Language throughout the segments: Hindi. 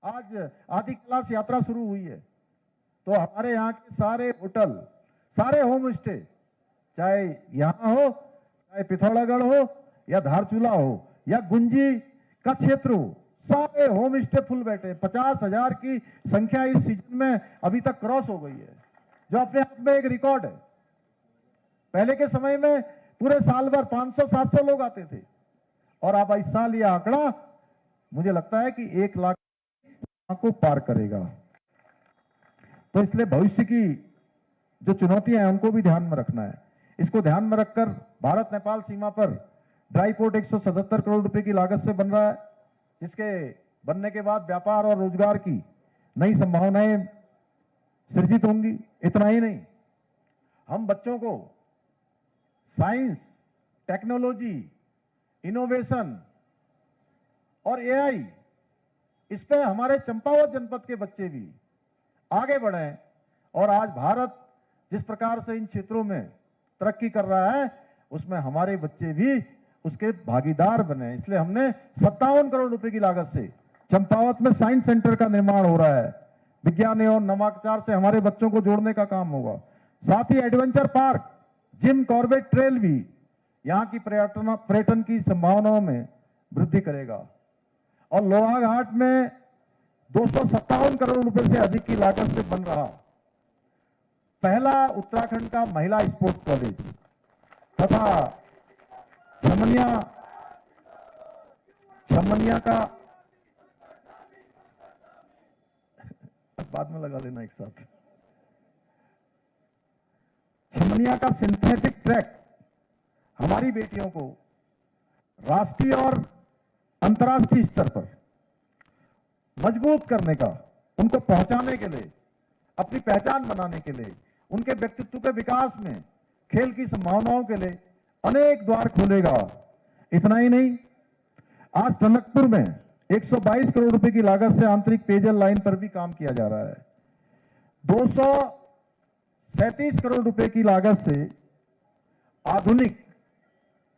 आज आदि कैलाश यात्रा शुरू हुई है, तो हमारे यहाँ के सारे होटल, सारे होम स्टे, चाहे यहाँ हो, चाहे पिथौरागढ़ हो, या धारचूला हो, या गुंजी का क्षेत्र हो, सारे होम स्टे फुल बैठे। 50,000 की संख्या इस सीजन में अभी तक क्रॉस हो गई है, जो अपने आप में एक रिकॉर्ड है। पहले के समय में पूरे साल भर 500-700 लोग आते थे, और अब इस साल यह आंकड़ा मुझे लगता है कि 1 लाख को पार करेगा। तो इसलिए भविष्य की जो चुनौतियां हैं उनको भी ध्यान में रखना है। इसको ध्यान में रखकर भारत नेपाल सीमा पर ड्राई पोर्ट 177 करोड़ रुपए की लागत से बन रहा है, जिसके बनने के बाद व्यापार और रोजगार की नई संभावनाएं सृजित होंगी। इतना ही नहीं, हम बच्चों को साइंस, टेक्नोलॉजी, इनोवेशन और एआई, इस पे हमारे चंपावत जनपद के बच्चे भी आगे बढ़े। और आज भारत जिस प्रकार से इन क्षेत्रों में तरक्की कर रहा है, उसमें हमारे बच्चे भी उसके भागीदार बने। इसलिए हमने 57 करोड़ रुपए की लागत से चंपावत में साइंस सेंटर का निर्माण हो रहा है। विज्ञान एवं नवाचार से हमारे बच्चों को जोड़ने का काम होगा। साथ ही adventure park, Jim Corbett trail भी यहाँ की पर्यटन की संभावनाओं में वृद्धि करेगा। और लोहाघाट में 257 करोड़ रुपए से अधिक की लागत से बन रहा पहला उत्तराखंड का महिला स्पोर्ट्स कॉलेज तथा छमनिया का, बाद में लगा लेना एक साथ, छमनिया का सिंथेटिक ट्रैक हमारी बेटियों को राष्ट्रीय और अंतर्राष्ट्रीय स्तर पर मजबूत करने का, उनको पहुंचाने के लिए, अपनी पहचान बनाने के लिए, उनके व्यक्तित्व के विकास में खेल की संभावनाओं के लिए अनेक द्वार खोलेगा। इतना ही नहीं, आज टनकपुर में 122 करोड़ रुपए की लागत से आंतरिक पेयजल लाइन पर भी काम किया जा रहा है। 237 करोड़ रुपए की लागत से आधुनिक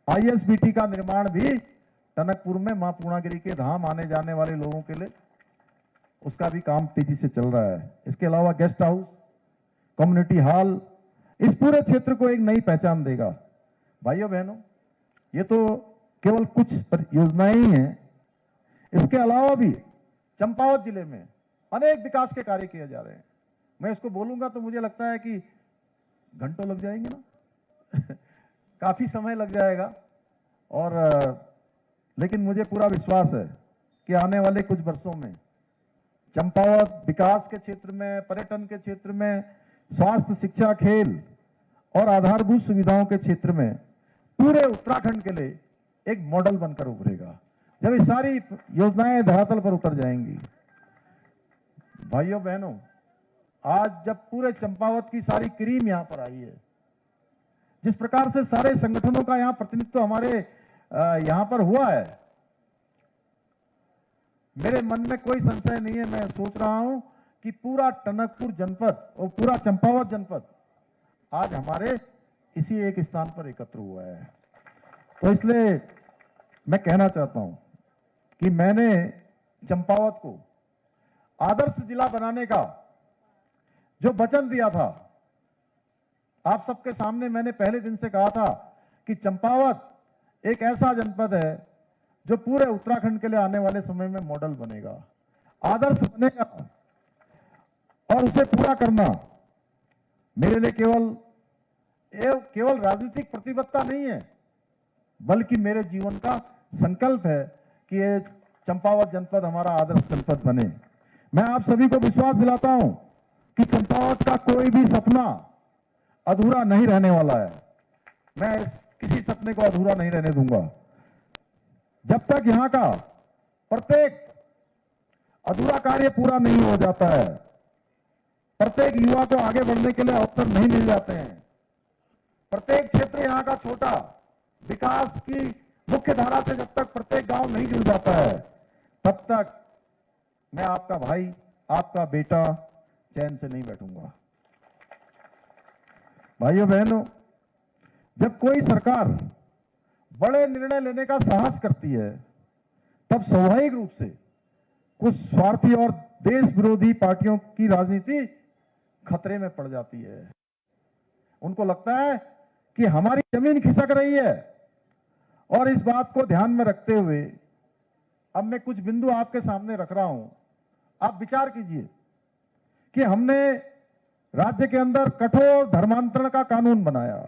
आईएसबीटी का निर्माण भी टनकपुर में मां पूर्णागिरी के धाम आने जाने वाले लोगों के लिए, उसका भी काम तेजी से चल रहा है। इसके अलावा गेस्ट हाउस, कम्युनिटी हॉल इस पूरे क्षेत्र को एक नई पहचान देगा। भाइयों बहनों, ये तो केवल कुछ योजनाएं ही हैं। इसके अलावा भी चंपावत जिले में अनेक विकास के कार्य किए जा रहे हैं। मैं इसको बोलूंगा तो मुझे लगता है कि घंटों लग जाएंगे ना काफी समय लग जाएगा। और लेकिन मुझे पूरा विश्वास है कि आने वाले कुछ वर्षों में चंपावत विकास के क्षेत्र में, पर्यटन के क्षेत्र में, स्वास्थ्य, शिक्षा, खेल और आधारभूत सुविधाओं के क्षेत्र में पूरे उत्तराखंड के लिए एक मॉडल बनकर उभरेगा जब ये सारी योजनाएं धरातल पर उतर जाएंगी। भाइयों बहनों, आज जब पूरे चंपावत की सारी क्रीम यहां पर आई है, जिस प्रकार से सारे संगठनों का यहां प्रतिनिधित्व हमारे यहां पर हुआ है, मेरे मन में कोई संशय नहीं है। मैं सोच रहा हूं कि पूरा टनकपुर जनपद और पूरा चंपावत जनपद आज हमारे इसी एक स्थान पर एकत्र हुआ है। तो इसलिए मैं कहना चाहता हूं कि मैंने चंपावत को आदर्श जिला बनाने का जो वचन दिया था, आप सबके सामने मैंने पहले दिन से कहा था कि चंपावत एक ऐसा जनपद है जो पूरे उत्तराखंड के लिए आने वाले समय में मॉडल बनेगा, आदर्श बनेगा। और उसे पूरा करना मेरे लिए केवल राजनीतिक प्रतिबद्धता नहीं है, बल्कि मेरे जीवन का संकल्प है कि ये चंपावत जनपद हमारा आदर्श जनपद बने। मैं आप सभी को विश्वास दिलाता हूं कि चंपावत का कोई भी सपना अधूरा नहीं रहने वाला है। मैं किसी सपने को अधूरा नहीं रहने दूंगा। जब तक यहां का प्रत्येक अधूरा कार्य पूरा नहीं हो जाता है, प्रत्येक युवा को आगे बढ़ने के लिए अवसर नहीं मिल जाते हैं, प्रत्येक क्षेत्र यहां का छोटा विकास की मुख्य धारा से जब तक प्रत्येक गांव नहीं जुड़ जाता है, तब तक मैं आपका भाई, आपका बेटा चैन से नहीं बैठूंगा। भाइयों बहनों, जब कोई सरकार बड़े निर्णय लेने का साहस करती है, तब स्वाभाविक रूप से कुछ स्वार्थी और देश विरोधी पार्टियों की राजनीति खतरे में पड़ जाती है। उनको लगता है कि हमारी जमीन खिसक रही है, और इस बात को ध्यान में रखते हुए अब मैं कुछ बिंदु आपके सामने रख रहा हूं। आप विचार कीजिए कि हमने राज्य के अंदर कठोर धर्मांतरण का कानून बनाया,